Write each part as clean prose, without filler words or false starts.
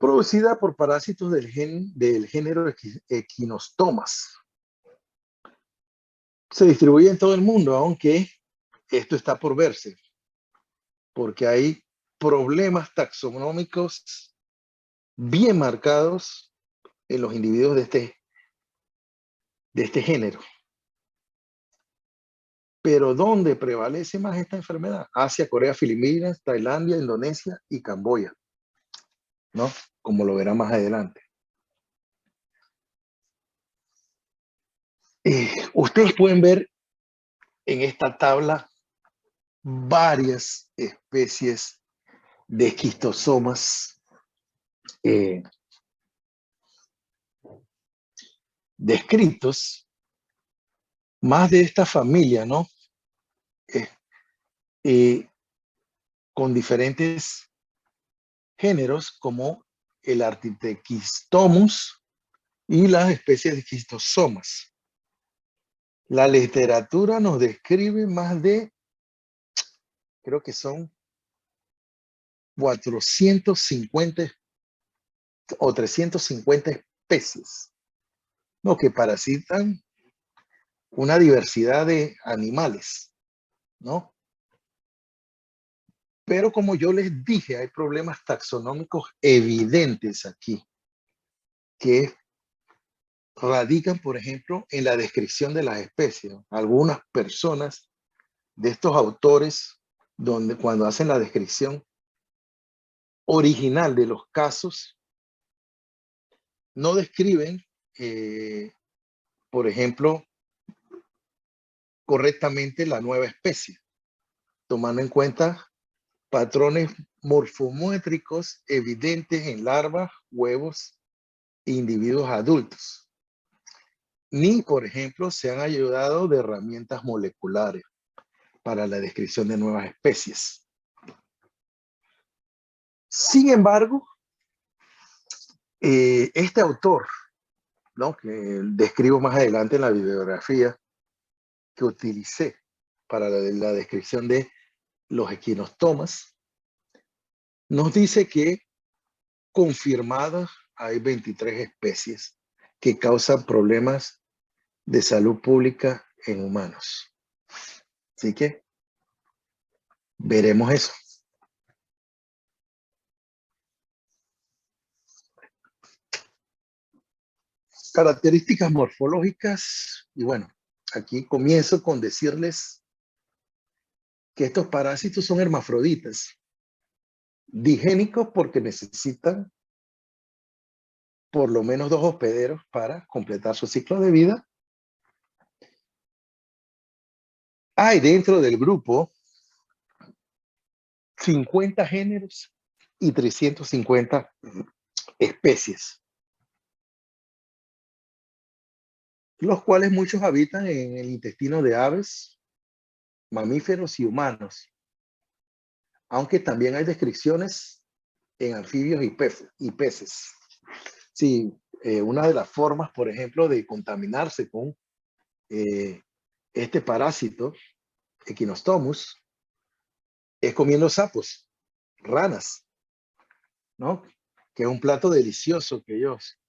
producida por parásitos del género Echinostomas. Se distribuye en todo el mundo, aunque esto está por verse, porque hay problemas taxonómicos bien marcados en los individuos de este género. Pero ¿dónde prevalece más esta enfermedad? Asia, Corea, Filipinas, Tailandia, Indonesia y Camboya, ¿no? Como lo verán más adelante. Ustedes pueden ver en esta tabla varias especies de esquistosomas descritos, más de esta familia, ¿no? Con diferentes géneros como el Artitechistomus y las especies de esquistosomas. La literatura nos describe más de, creo que son 450 o 350 especies, ¿no? Que parasitan una diversidad de animales, ¿no? Pero como yo les dije, hay problemas taxonómicos evidentes aquí, que radican, por ejemplo, en la descripción de las especies. Algunas personas de estos autores, donde cuando hacen la descripción original de los casos, no describen, por ejemplo, correctamente la nueva especie, tomando en cuenta patrones morfométricos evidentes en larvas, huevos e individuos adultos. Ni, por ejemplo, se han ayudado de herramientas moleculares para la descripción de nuevas especies. Sin embargo, este autor, ¿no? Que describo más adelante en la bibliografía que utilicé para la descripción de los equinostomas, nos dice que confirmadas hay 23 especies que causan problemas de salud pública en humanos. Así que veremos eso. Características morfológicas, y bueno, aquí comienzo con decirles que estos parásitos son hermafroditas, digénicos porque necesitan por lo menos 2 hospederos para completar su ciclo de vida. Hay dentro del grupo 50 géneros y 350 especies, los cuales muchos habitan en el intestino de aves, mamíferos y humanos, aunque también hay descripciones en anfibios y peces. Sí, una de las formas, por ejemplo, de contaminarse con este parásito, Echinostomus, es comiendo sapos, ranas, ¿no? Que es un plato delicioso que ellos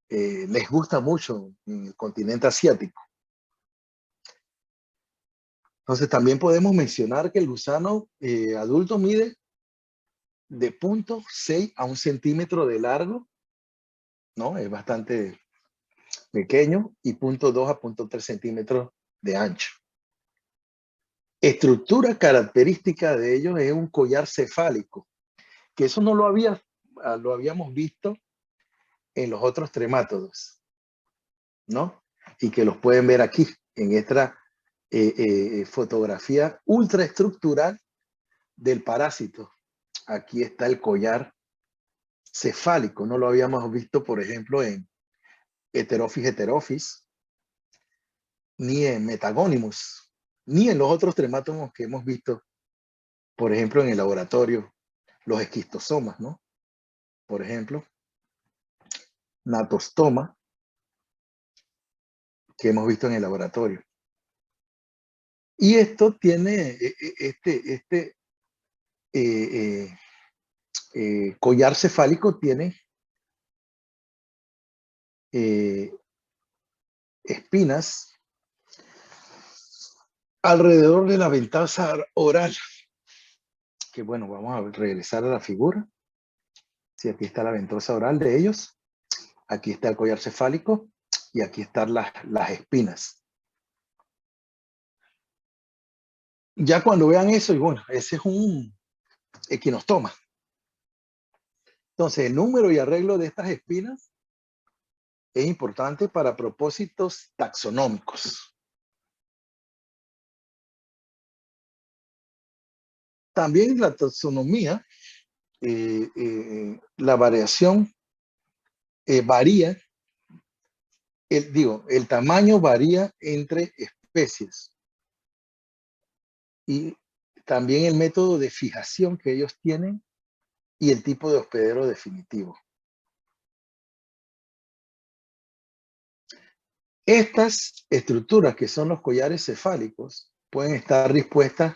les gusta mucho en el continente asiático. Entonces también podemos mencionar que el gusano adulto mide de 0.6 a 1 centímetro de largo, ¿no? Es bastante pequeño, y 0.2 a 0.3 centímetros de ancho. Estructura característica de ellos es un collar cefálico, que eso no lo habíamos visto en los otros tremátodos, ¿no? Y que los pueden ver aquí en esta fotografía ultraestructural del parásito. Aquí está el collar cefálico, no lo habíamos visto, por ejemplo, en Heterophis, ni en Metagonimus, ni en los otros tremátomos que hemos visto, por ejemplo, en el laboratorio, los esquistosomas, ¿no? Por ejemplo, Natostoma, que hemos visto en el laboratorio. Y esto tiene collar cefálico tiene espinas alrededor de la ventosa oral. Que bueno, vamos a regresar a la figura. Si aquí está la ventosa oral de ellos, aquí está el collar cefálico y aquí están las espinas. Ya cuando vean eso, y bueno, ese es un equinostoma. Entonces, el número y arreglo de estas espinas es importante para propósitos taxonómicos. También la taxonomía, la variación varía, el tamaño varía entre especies y también el método de fijación que ellos tienen y el tipo de hospedero definitivo. Estas estructuras, que son los collares cefálicos, pueden estar dispuestas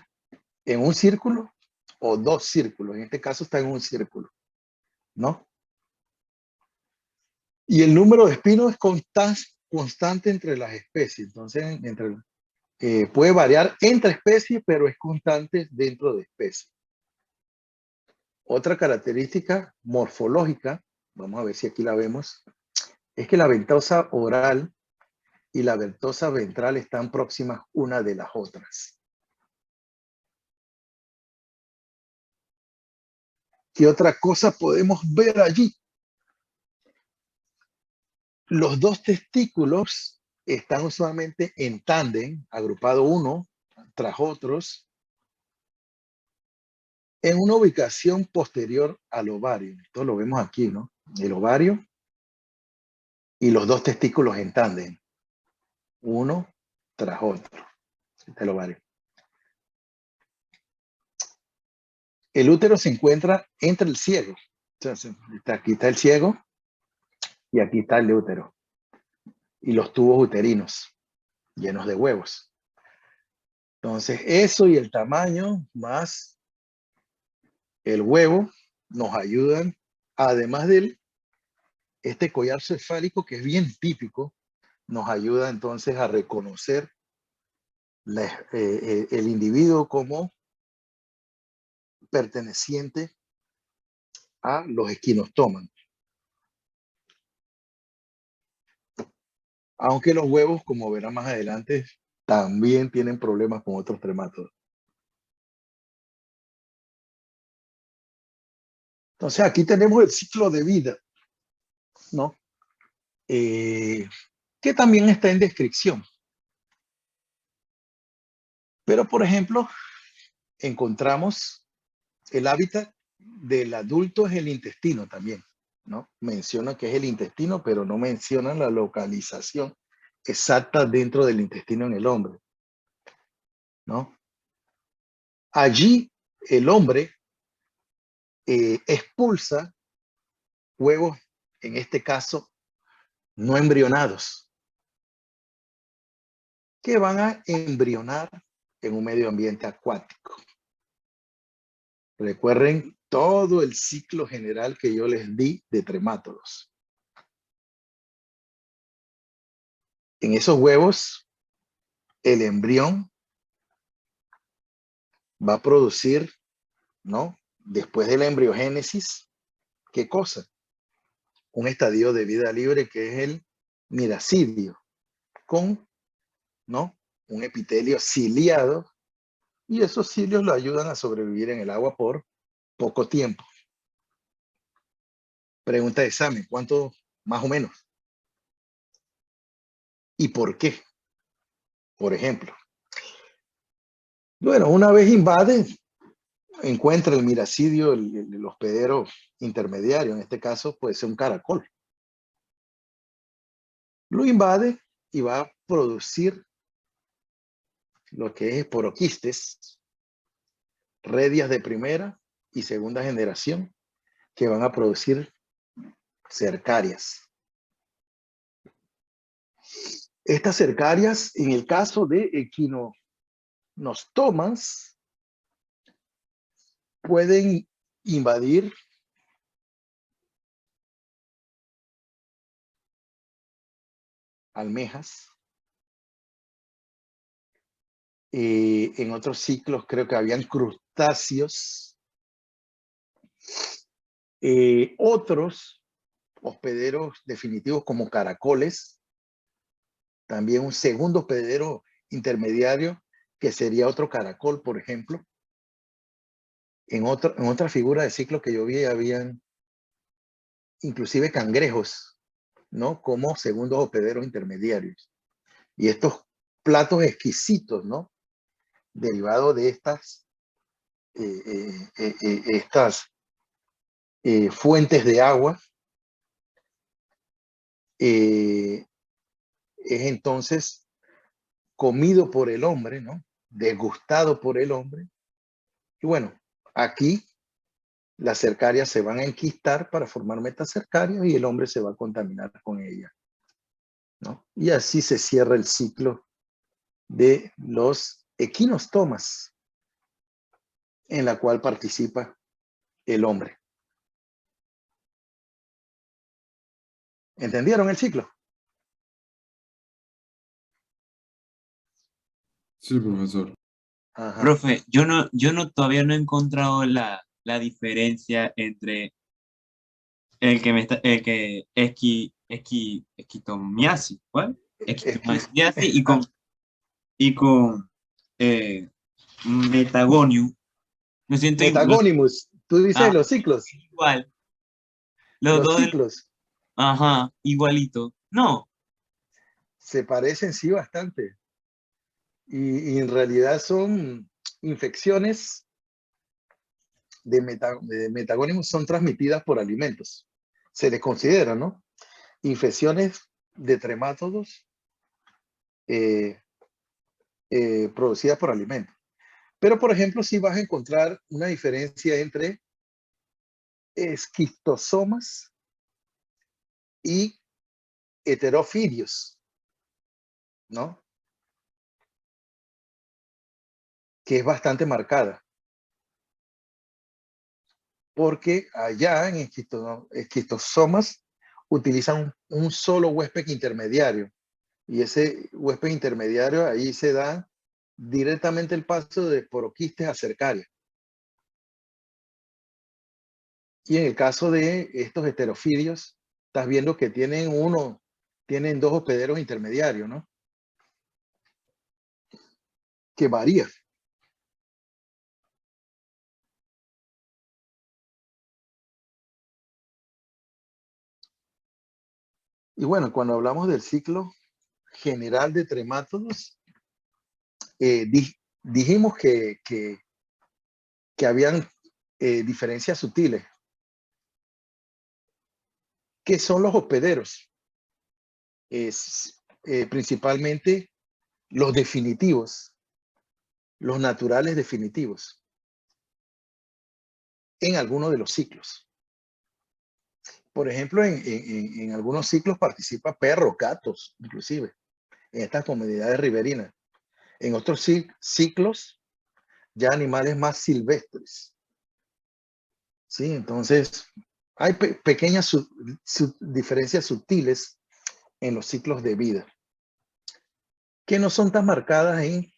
en un círculo o dos círculos. En este caso está en un círculo, ¿no? Y el número de espinos es constante entre las especies. Entonces, puede variar entre especies, pero es constante dentro de especies. Otra característica morfológica, vamos a ver si aquí la vemos, es que la ventosa oral y la ventosa ventral están próximas una de las otras. ¿Qué otra cosa podemos ver allí? Los dos testículos están usualmente en tándem, agrupado uno tras otros, en una ubicación posterior al ovario. Esto lo vemos aquí, ¿no? El ovario y los dos testículos en tándem, uno tras otro. Este es el ovario. El útero se encuentra entre el ciego. Entonces, aquí está el ciego y aquí está el útero. Y los tubos uterinos llenos de huevos. Entonces, eso y el tamaño más el huevo nos ayudan, además de este collar cefálico que es bien típico, nos ayuda entonces a reconocer el individuo como perteneciente a los equinostomas. Aunque los huevos, como verán más adelante, también tienen problemas con otros tremátodos. Entonces aquí tenemos el ciclo de vida, ¿no? Que también está en descripción. Pero, por ejemplo, encontramos el hábitat del adulto es el intestino también, ¿no? Menciona que es el intestino, pero no menciona la localización exacta dentro del intestino en el hombre, ¿no? Allí el hombre expulsa huevos, en este caso, no embrionados, que van a embrionar en un medio ambiente acuático. Recuerden todo el ciclo general que yo les di de tremátodos. En esos huevos, el embrión va a producir, ¿no? Después de la embriogénesis, ¿qué cosa? Un estadio de vida libre que es el miracidio, con, ¿no? Un epitelio ciliado, y esos cilios lo ayudan a sobrevivir en el agua por poco tiempo. Pregunta de examen, ¿cuánto más o menos? ¿Y por qué? Por ejemplo. Bueno, una vez invade, encuentra el miracidio, el hospedero intermediario, en este caso puede ser un caracol. Lo invade y va a producir lo que es esporoquistes, redias de primera y segunda generación, que van a producir cercarias. Estas cercarias, en el caso de equinostomas, pueden invadir almejas. En otros ciclos creo que habían crustáceos. Otros hospederos definitivos como caracoles. También un segundo hospedero intermediario que sería otro caracol, por ejemplo. En otra figura de ciclo que yo vi, habían inclusive cangrejos, ¿no? Como segundos hospederos intermediarios. Y estos platos exquisitos, ¿no? Derivados de estas fuentes de agua, es entonces comido por el hombre, ¿no? Degustado por el hombre. Y bueno, aquí las cercarias se van a enquistar para formar metacercarias y el hombre se va a contaminar con ellas, ¿no? Y así se cierra el ciclo de los equinostomas en la cual participa el hombre. ¿Entendieron el ciclo? Sí, profesor. Ajá. Profe, todavía no he encontrado la diferencia entre esquitomiasis, ¿cuál? Esquitomiasis y con eh, metagonium. Me siento Metagonimus, tú dices los ciclos. igual. Los Los dos, ciclos ajá, igualito. No, se parecen sí bastante y en realidad son infecciones de Metagonimus, son transmitidas por alimentos. Se les considera, ¿no? Infecciones de tremátodos producidas por alimentos. Pero, por ejemplo, sí vas a encontrar una diferencia entre esquistosomas y heterofidios, ¿no? Que es bastante marcada. Porque allá en esquistosomas utilizan un solo huésped intermediario. Y ese huésped intermediario ahí se da directamente el paso de poroquistes a cercaria. Y en el caso de estos heterofidios, estás viendo que tienen dos hospederos intermediarios, ¿no? Que varía. Y bueno, cuando hablamos del ciclo general de tremátodos, dijimos que habían diferencias sutiles. ¿Qué son los hospederos? Es principalmente los definitivos, los naturales definitivos, en algunos de los ciclos. Por ejemplo, en algunos ciclos participa perros, gatos, inclusive, en estas comunidades riberinas. En otros ciclos, ya animales más silvestres. ¿Sí? Entonces, hay pequeñas diferencias sutiles en los ciclos de vida, que no son tan marcadas en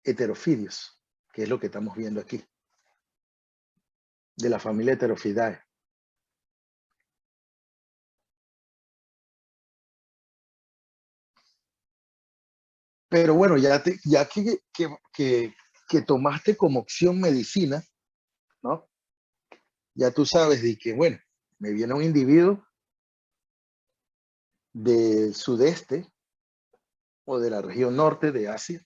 heterofidios, que es lo que estamos viendo aquí, de la familia Heterophidae. Pero bueno, ya que tomaste como opción medicina, ¿no? Ya tú sabes de que, bueno, me viene un individuo del sudeste o de la región norte de Asia,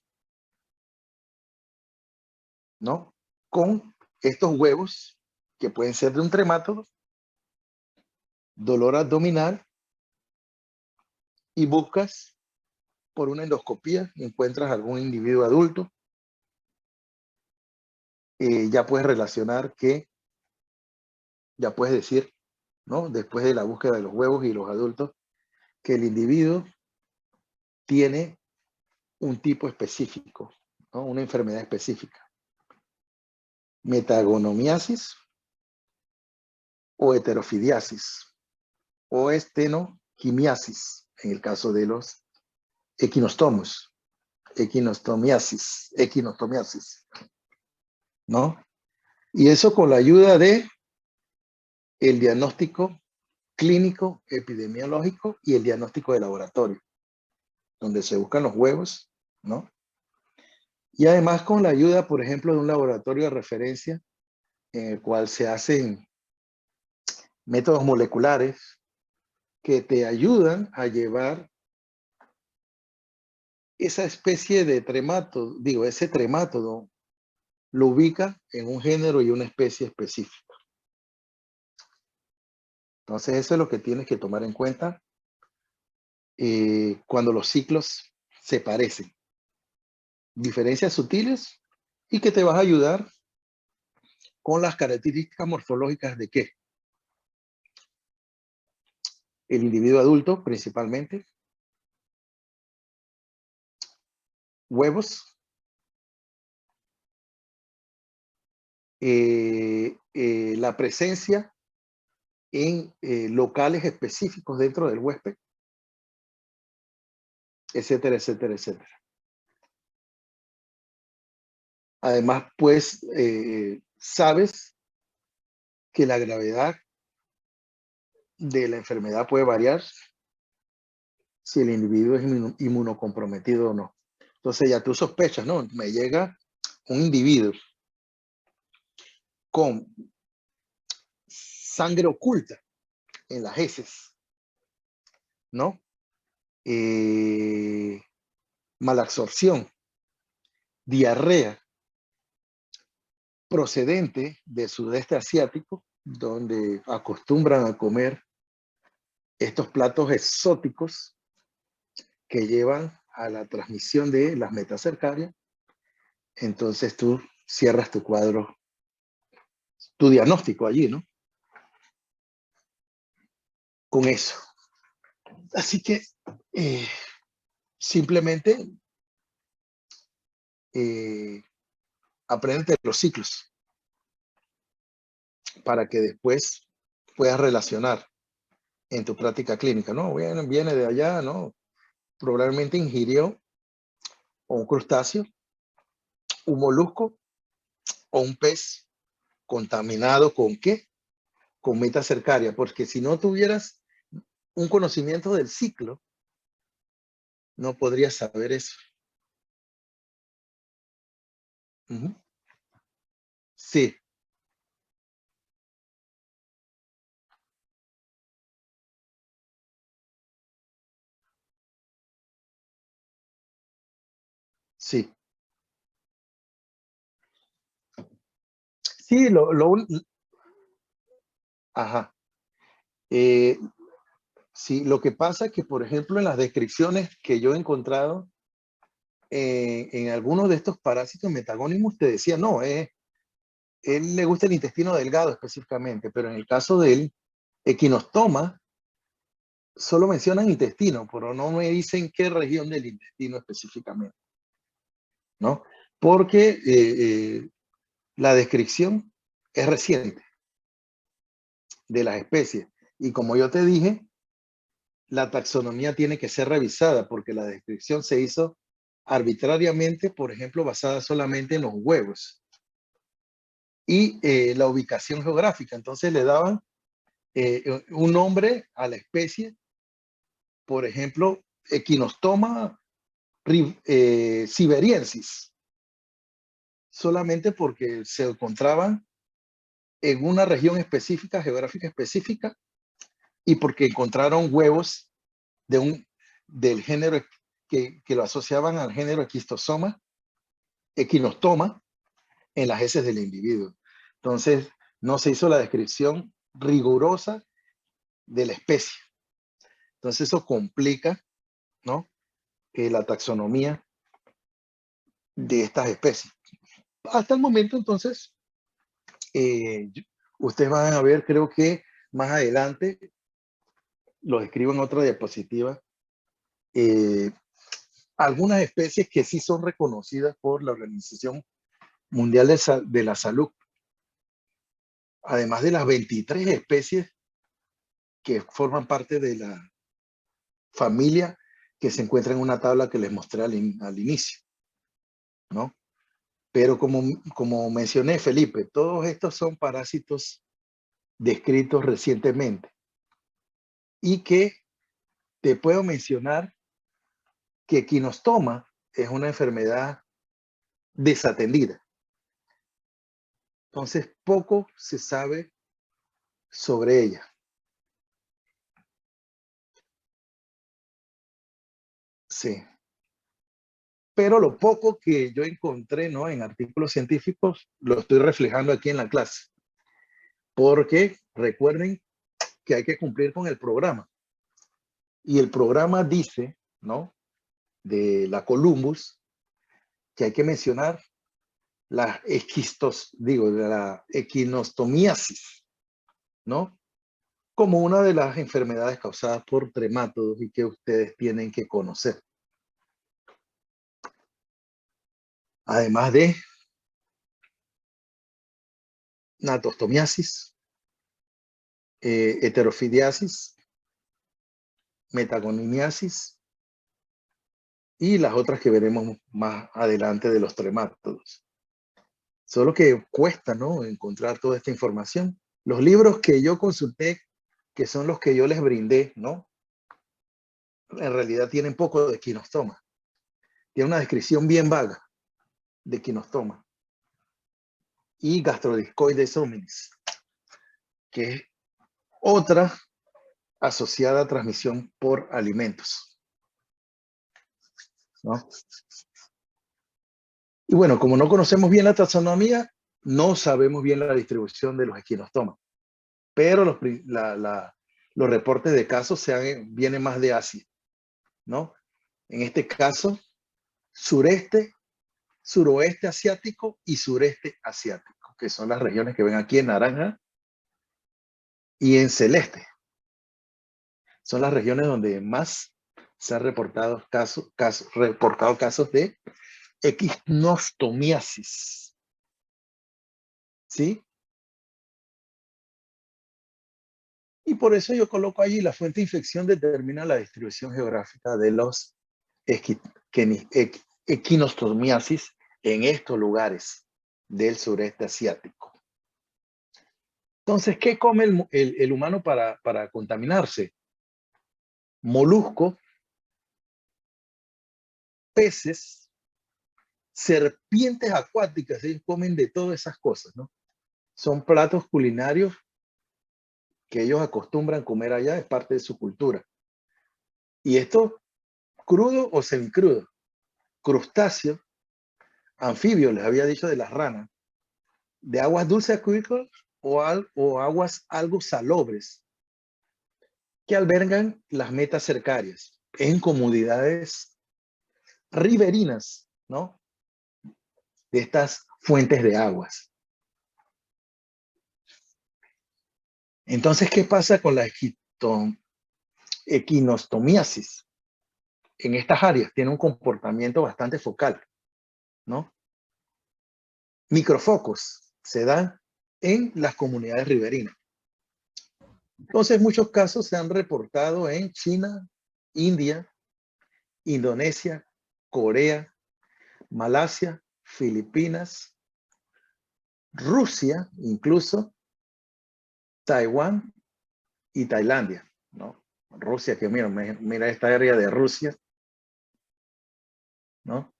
¿no? Con estos huevos que pueden ser de un tremátodo, dolor abdominal, y buscas por una endoscopía y encuentras algún individuo adulto, ya puedes relacionar ya puedes decir, ¿no? Después de la búsqueda de los huevos y los adultos, que el individuo tiene un tipo específico, ¿no? Una enfermedad específica. Metagonomiasis o heterofidiasis o estenoquimiasis en el caso de los equinostomos, equinostomiasis, ¿no? Y eso con la ayuda de el diagnóstico clínico, epidemiológico y el diagnóstico de laboratorio, donde se buscan los huevos, ¿no? Y además con la ayuda, por ejemplo, de un laboratorio de referencia en el cual se hacen métodos moleculares que te ayudan a llevar esa especie de tremátodo, digo, ese tremátodo lo ubica en un género y una especie específica. Entonces eso es lo que tienes que tomar en cuenta cuando los ciclos se parecen. Diferencias sutiles y que te vas a ayudar con las características morfológicas de qué. El individuo adulto principalmente, huevos, la presencia en locales específicos dentro del huésped, etcétera, etcétera, etcétera. Además, pues, sabes que la gravedad de la enfermedad puede variar si el individuo es inmunocomprometido o no. Entonces ya tú sospechas, ¿no? Me llega un individuo con sangre oculta en las heces, ¿no? Malabsorción, diarrea, procedente del sudeste asiático, donde acostumbran a comer estos platos exóticos que llevan a la transmisión de las metacercarias. Entonces tú cierras tu cuadro, tu diagnóstico allí, ¿no? Con eso. Así que simplemente aprende los ciclos para que después puedas relacionar en tu práctica clínica, ¿no? Viene de allá, ¿no? Probablemente ingirió un crustáceo, un molusco o un pez contaminado con ¿qué? Con metacercaria, porque si no tuvieras un conocimiento del ciclo, no podrías saber eso. Sí, sí. Sí, ajá. Eh, sí, lo que pasa es que, por ejemplo, en las descripciones que yo he encontrado, en algunos de estos parásitos metagónimos te decía, no, él le gusta el intestino delgado específicamente, pero en el caso del equinostoma, solo mencionan intestino, pero no me dicen qué región del intestino específicamente, ¿no? Porque la descripción es reciente de las especies. Y como yo te dije, la taxonomía tiene que ser revisada porque la descripción se hizo arbitrariamente, por ejemplo, basada solamente en los huevos y la ubicación geográfica. Entonces le daban un nombre a la especie, por ejemplo, Equinostoma siberiensis, solamente porque se encontraban en una región específica, geográfica específica, y porque encontraron huevos del género que lo asociaban al género equinostoma en las heces del individuo. Entonces, no se hizo la descripción rigurosa de la especie. Entonces, eso complica, ¿no? La taxonomía de estas especies. Hasta el momento, entonces, ustedes van a ver, creo que más adelante, lo escribo en otra diapositiva, algunas especies que sí son reconocidas por la Organización Mundial de la Salud, además de las 23 especies que forman parte de la familia que se encuentra en una tabla que les mostré al inicio, ¿no? Pero como mencioné, Felipe, todos estos son parásitos descritos recientemente y que te puedo mencionar que equinostoma es una enfermedad desatendida. Entonces, poco se sabe sobre ella. Sí. Pero lo poco que yo encontré, ¿no?, en artículos científicos, lo estoy reflejando aquí en la clase. Porque recuerden que hay que cumplir con el programa. Y el programa dice, ¿no?, de la Columbus, que hay que mencionar la equinostomiasis, ¿no?, como una de las enfermedades causadas por tremátodos y que ustedes tienen que conocer. Además de natostomiasis, heterofidiasis, metagonimiasis y las otras que veremos más adelante de los tremátodos. Solo que cuesta, ¿no?, encontrar toda esta información. Los libros que yo consulté, que son los que yo les brindé, ¿no?, en realidad tienen poco de equinostoma. Tiene una descripción bien vaga de equinostoma. Y gastrodiscoides hominis, que es otra asociada a transmisión por alimentos, ¿no? Y bueno, como no conocemos bien la taxonomía, no sabemos bien la distribución de los equinostomas, pero los reportes de casos vienen más de Asia, ¿no? En este caso, sureste, suroeste asiático y sureste asiático, que son las regiones que ven aquí en naranja y en celeste. Son las regiones donde más se han reportado casos de equinostomiasis. ¿Sí? Y por eso yo coloco allí la fuente de infección determina la distribución geográfica de los equinostomiasis en estos lugares del sureste asiático. Entonces, ¿qué come el humano para contaminarse? Molusco, peces, serpientes acuáticas, ellos comen de todas esas cosas, ¿no? Son platos culinarios que ellos acostumbran comer allá, es parte de su cultura. Y esto, crudo o semicrudo. Crustáceos, anfibios, les había dicho de las ranas, de aguas dulces acuícolas o aguas algo salobres, que albergan las metas cercarias en comunidades riberinas, ¿no?, de estas fuentes de aguas. Entonces, ¿qué pasa con la equinostomiasis? En estas áreas tiene un comportamiento bastante focal, ¿no? Microfocos se dan en las comunidades riberinas. Entonces, muchos casos se han reportado en China, India, Indonesia, Corea, Malasia, Filipinas, Rusia, incluso Taiwán y Tailandia, ¿no? Rusia, que mira esta área de Rusia, ¿no?,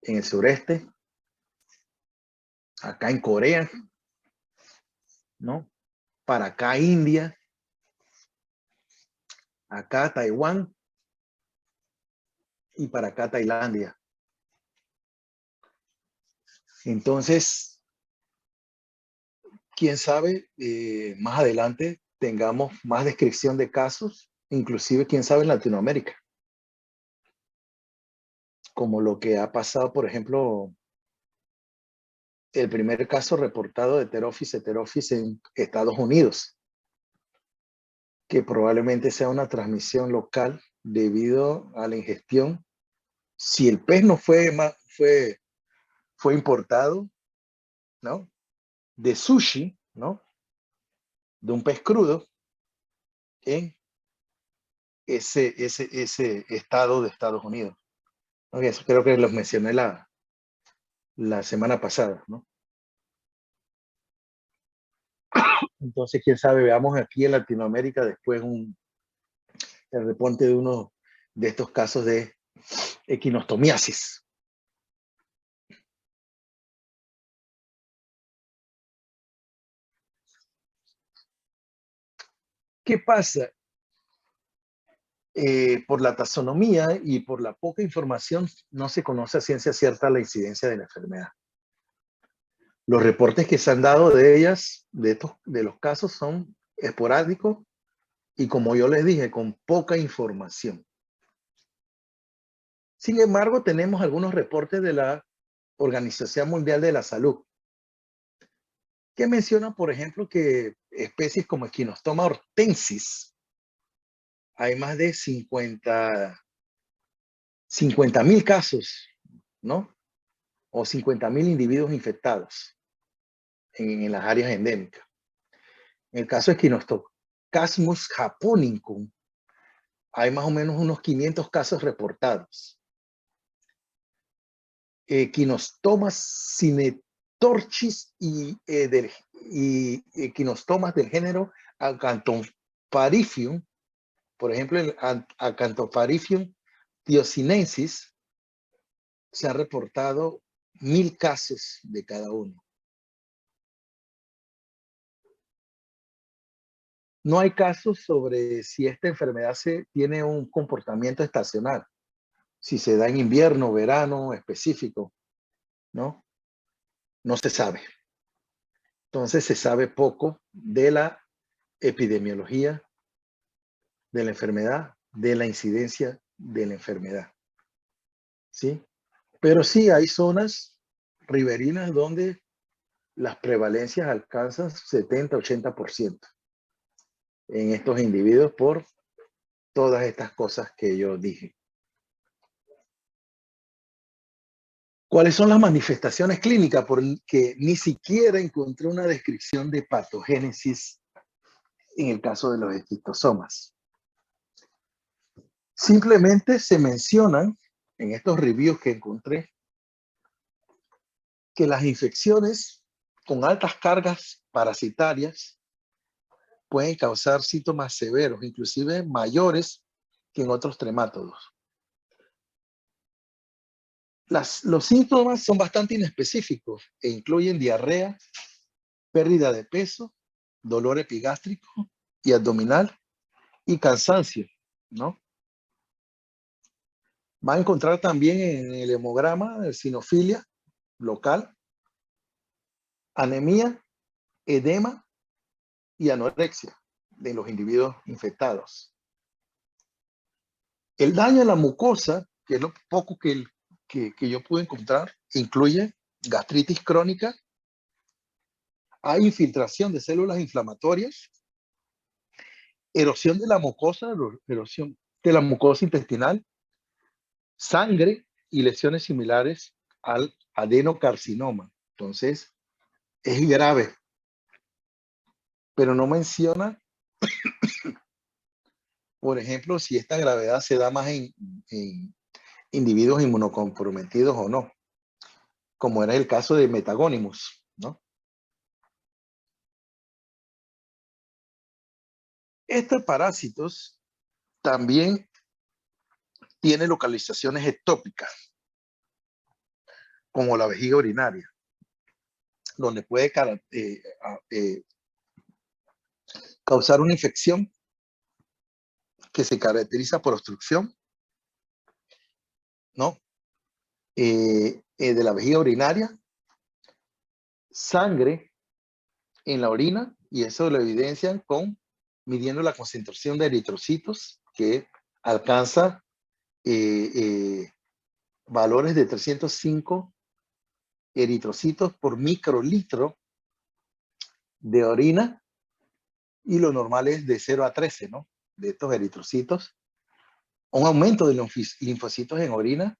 en el sureste, acá en Corea, ¿no?, para acá India, acá Taiwán y para acá Tailandia. Entonces, quién sabe, más adelante tengamos más descripción de casos, inclusive quién sabe en Latinoamérica, como lo que ha pasado, por ejemplo, el primer caso reportado de Heterophis en Estados Unidos, que probablemente sea una transmisión local debido a la ingestión. Si el pez no fue importado, ¿no?, de sushi, ¿no?, de un pez crudo en ese estado de Estados Unidos. ¿No? Eso creo que los mencioné la semana pasada, ¿no? Entonces, quién sabe, veamos aquí en Latinoamérica después el reporte de uno de estos casos de equinostomiasis. ¿Qué pasa? Por la taxonomía y por la poca información, no se conoce a ciencia cierta la incidencia de la enfermedad. Los reportes que se han dado de ellas, de los casos, son esporádicos y, como yo les dije, con poca información. Sin embargo, tenemos algunos reportes de la Organización Mundial de la Salud que mencionan, por ejemplo, que especies como Echinostoma hortensis, hay más de 50.000 casos, ¿no? O 50.000 individuos infectados en las áreas endémicas. En el caso de Echinostocasmus japonicum, hay más o menos unos 500 casos reportados. Equinostomas cinetorchis y equinostomas del género Acanthopharifium, por ejemplo, el Acanthopharifium thiosinensis, se han reportado 1.000 casos de cada uno. No hay casos sobre si esta enfermedad tiene un comportamiento estacional, si se da en invierno, verano específico, ¿no? No se sabe. Entonces se sabe poco de la epidemiología de la enfermedad, de la incidencia de la enfermedad, ¿sí? Pero sí hay zonas riberinas donde las prevalencias alcanzan 70-80% en estos individuos por todas estas cosas que yo dije. ¿Cuáles son las manifestaciones clínicas? Porque ni siquiera encontré una descripción de patogénesis en el caso de los esquistosomas. Simplemente se mencionan en estos reviews que encontré que las infecciones con altas cargas parasitarias pueden causar síntomas severos, inclusive mayores que en otros tremátodos. Los síntomas son bastante inespecíficos e incluyen diarrea, pérdida de peso, dolor epigástrico y abdominal y cansancio, ¿no? Va a encontrar también en el hemograma eosinofilia local, anemia, edema y anorexia de los individuos infectados. El daño a la mucosa, que es lo poco que yo pude encontrar, incluye gastritis crónica, hay infiltración de células inflamatorias, erosión de la mucosa, erosión de la mucosa intestinal, sangre y lesiones similares al adenocarcinoma. Entonces, es grave, pero no menciona, por ejemplo, si esta gravedad se da más en individuos inmunocomprometidos o no, como era el caso de Metagonimus, ¿no? Estos parásitos también tienen localizaciones ectópicas, como la vejiga urinaria, donde puede causar una infección que se caracteriza por obstrucción, ¿no? De la vejiga urinaria, sangre en la orina, y eso lo evidencian midiendo la concentración de eritrocitos, que alcanza valores de 305 eritrocitos por microlitro de orina, y lo normal es de 0 a 13, ¿no? De estos eritrocitos. Un aumento de los linfocitos en orina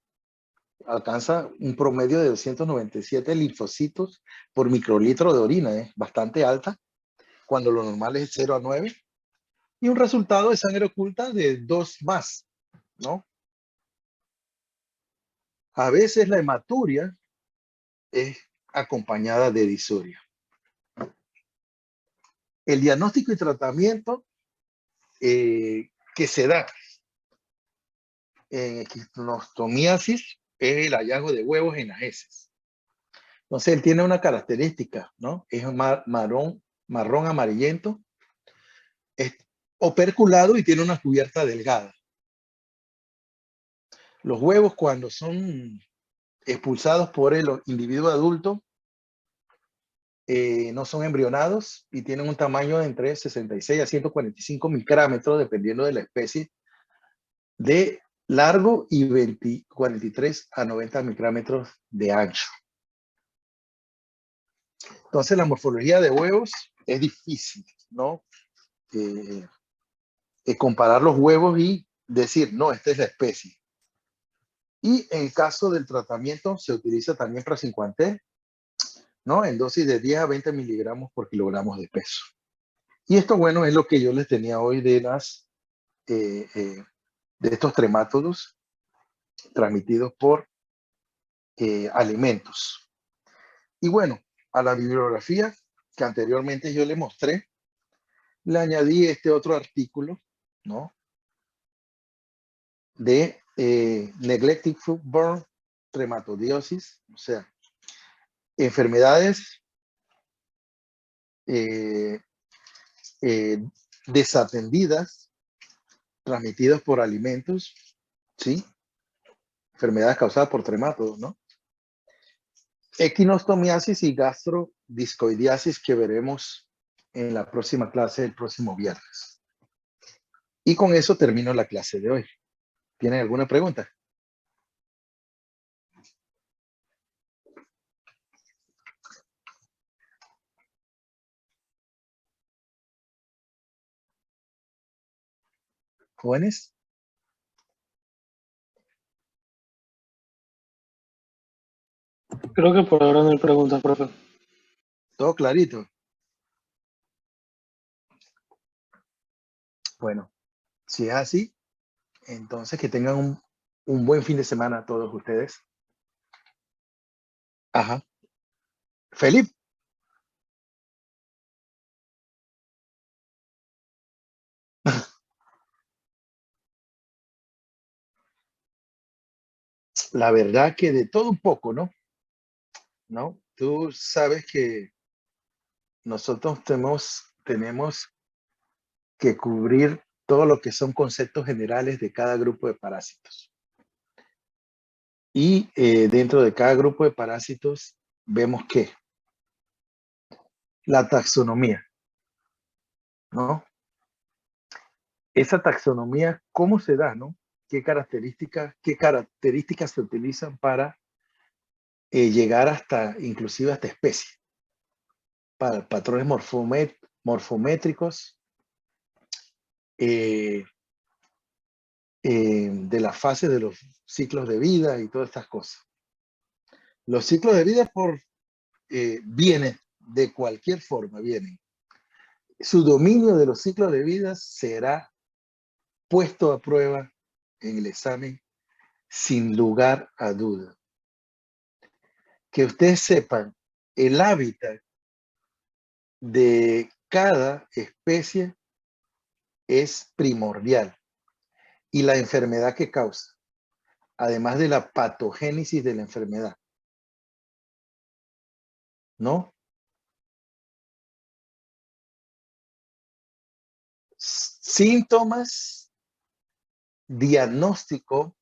alcanza un promedio de 297 linfocitos por microlitro de orina, es bastante alta, cuando lo normal es 0 a 9. y un resultado de sangre oculta de 2 más, ¿no? A veces la hematuria es acompañada de disuria. El diagnóstico y tratamiento que se da en equinostomiasis es el hallazgo de huevos en las heces. Entonces, él tiene una característica, ¿no? Es marrón amarillento, es operculado y tiene una cubierta delgada. Los huevos, cuando son expulsados por el individuo adulto, no son embrionados y tienen un tamaño de entre 66 a 145 micrómetros, dependiendo de la especie, de largo y 43 a 90 micrómetros de ancho. Entonces, la morfología de huevos es difícil, ¿no? Comparar los huevos y decir, no, esta es la especie. Y en el caso del tratamiento, se utiliza también praziquantel, ¿no? En dosis de 10 a 20 miligramos por kilogramos de peso. Y esto, bueno, es lo que yo les tenía hoy de de estos tremátodos transmitidos por alimentos. Y bueno, a la bibliografía que anteriormente yo le mostré, le añadí este otro artículo, ¿no? De neglected foodborne trematodiosis, o sea, enfermedades eh, eh, desatendidas, transmitidas por alimentos, ¿sí? Enfermedades causadas por tremátodos, ¿no? Equinostomiasis y gastrodiscoidiasis, que veremos en la próxima clase el próximo viernes. Y con eso termino la clase de hoy. ¿Tienen alguna pregunta? ¿Jóvenes? Creo que por ahora no hay preguntas, profe. ¿Todo clarito? Bueno, si es así, entonces que tengan un buen fin de semana todos ustedes. Ajá. Felipe. La verdad que de todo un poco, ¿no? ¿No? Tú sabes que nosotros tenemos que cubrir todo lo que son conceptos generales de cada grupo de parásitos. Y dentro de cada grupo de parásitos vemos que la taxonomía, ¿no? Esa taxonomía, ¿cómo se da, no? ¿Qué características se utilizan para llegar hasta, inclusive hasta especie? Para patrones morfométricos, de las fases de los ciclos de vida y todas estas cosas. Los ciclos de vida vienen de cualquier forma, vienen. Su dominio de los ciclos de vida será puesto a prueba en el examen sin lugar a duda. Que ustedes sepan el hábitat de cada especie es primordial y la enfermedad que causa, además de la patogénesis de la enfermedad, ¿no? Síntomas, diagnóstico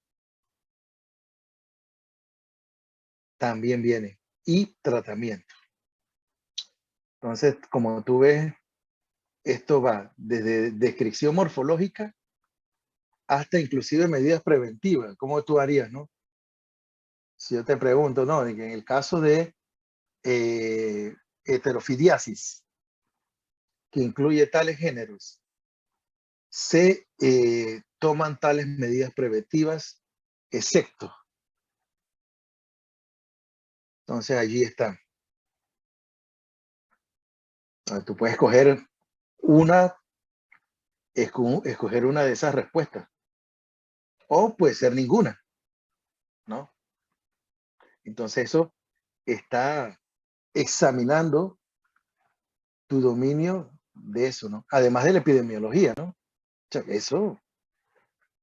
también viene y tratamiento. Entonces, como tú ves, esto va desde descripción morfológica hasta inclusive medidas preventivas. ¿Cómo tú harías, no? Si yo te pregunto, no, en el caso de heterofidiasis, que incluye tales géneros, se toman tales medidas preventivas, excepto. Entonces allí está. Tú puedes coger una escoger una de esas respuestas. O puede ser ninguna, ¿no? Entonces eso está examinando tu dominio de eso, ¿no? Además de la epidemiología, ¿no? O sea, eso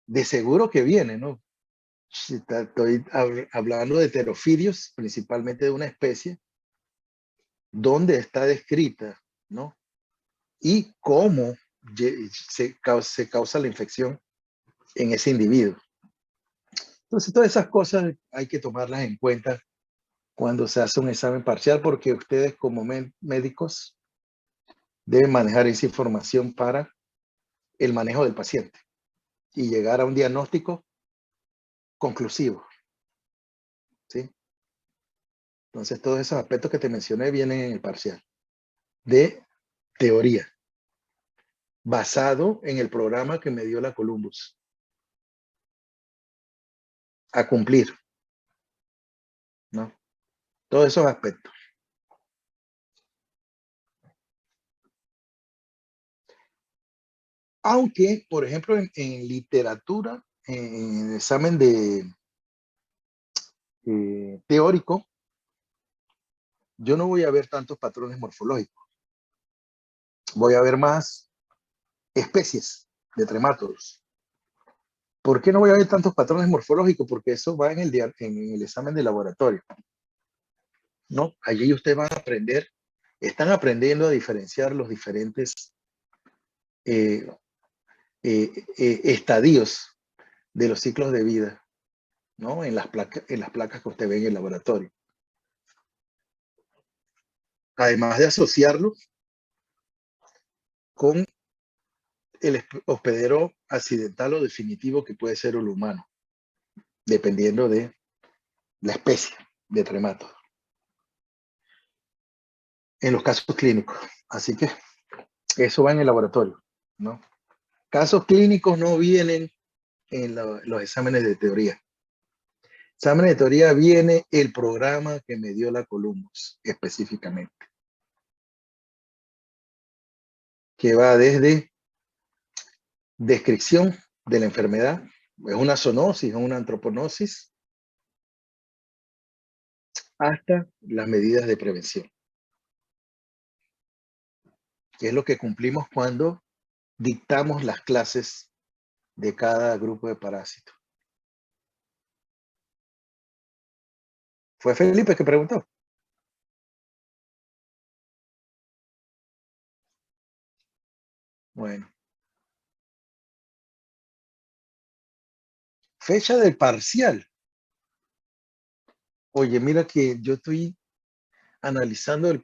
de seguro que viene, ¿no? Si estoy hablando de heterofirios, principalmente de una especie, donde está descrita, ¿no? Y cómo se causa la infección en ese individuo. Entonces, todas esas cosas hay que tomarlas en cuenta cuando se hace un examen parcial, porque ustedes como médicos deben manejar esa información para el manejo del paciente y llegar a un diagnóstico conclusivo, ¿sí? Entonces, todos esos aspectos que te mencioné vienen en el parcial de teoría, basado en el programa que me dio la Columbus a cumplir, ¿no? Todos esos aspectos. Aunque, por ejemplo, en literatura, en el examen de teórico, yo no voy a ver tantos patrones morfológicos. Voy a ver más especies de tremátodos. ¿Por qué no voy a ver tantos patrones morfológicos? Porque eso va en el examen de laboratorio, ¿no? Allí ustedes van a aprender, están aprendiendo a diferenciar los diferentes estadios de los ciclos de vida, ¿no? En las placas que usted ve en el laboratorio. Además de asociarlo con el hospedero accidental o definitivo que puede ser el humano, dependiendo de la especie de tremato en los casos clínicos. Así que eso va en el laboratorio, ¿no? Casos clínicos no vienen en los exámenes de teoría. Exámenes de teoría viene el programa que me dio la Columbus específicamente, que va desde descripción de la enfermedad, es una zoonosis, es una antroponosis, hasta las medidas de prevención, que es lo que cumplimos cuando dictamos las clases de cada grupo de parásitos. Fue Felipe que preguntó. Bueno. Fecha del parcial. Oye, mira que yo estoy analizando el